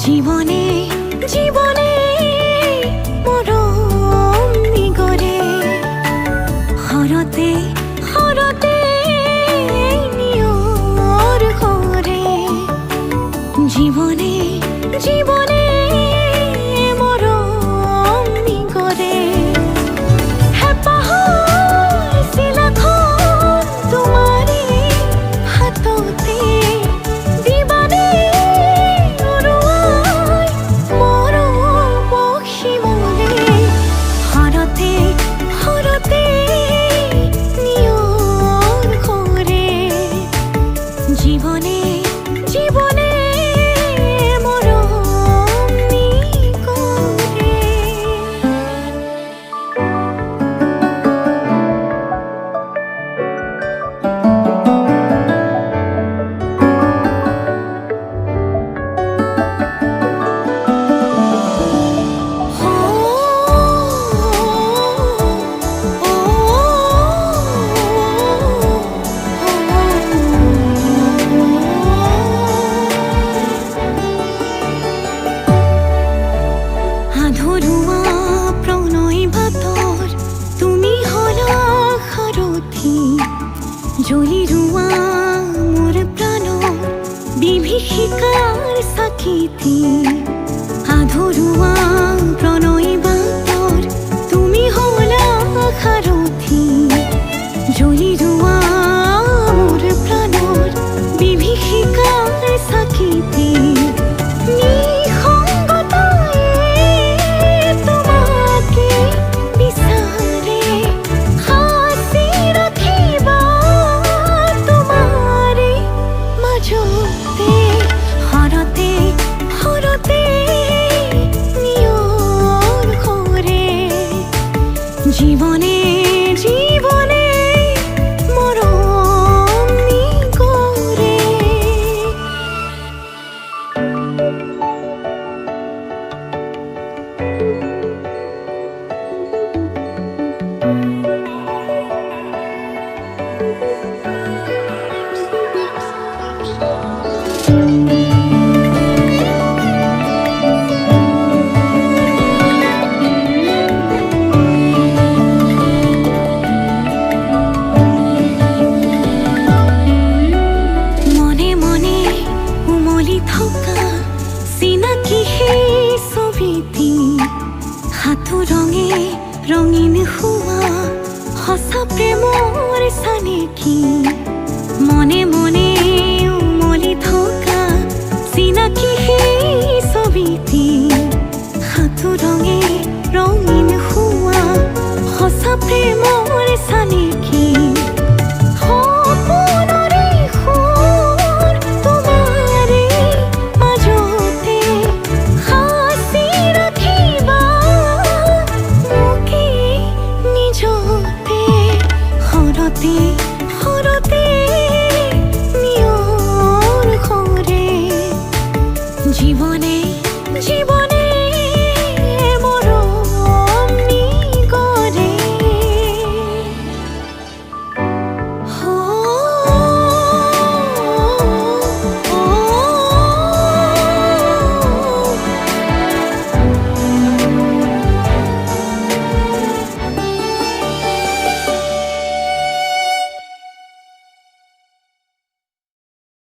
জীবনে জীবনে মরম নিগরে হরতে হরতে নিয়র ঘরে জীবনে জীবনে মরম নিগরে হেঁপাহৰ শিলাখন তোমাৰে হাততে দিবানে উৰুৱাই মৰম পখিমলে হৰতে হৰতে নিয়ৰ ঘৰে জীবনে জীবনে মৰম নিগৰে আধৰুৱা প্ৰণয় বাতৰ তুমি হলা সাৰথি জ্বলি ৰোৱা মোৰ প্ৰাণৰ বিভীষিকাৰ চাকিতি আধৰুৱা প্ৰণয় বাতৰ তুমি হলা সাৰথি জ্বলি ৰোৱা মোৰ প্ৰাণৰ বিভীষিকাৰ চাকিতি হরতে হরতে নিয়র ঘরে জীবনে জীবনে মরম নিগরে চিনাকি সেই ছবিটি হাতু ৰঙে ৰঙীন হোৱা সঁচা প্ৰেমৰ চানেকি মনে মনে উমলি থকা চিনাকি সেই ছবিটি হাতু ৰঙে ৰঙীন হোৱা সঁচা প্ৰেমৰ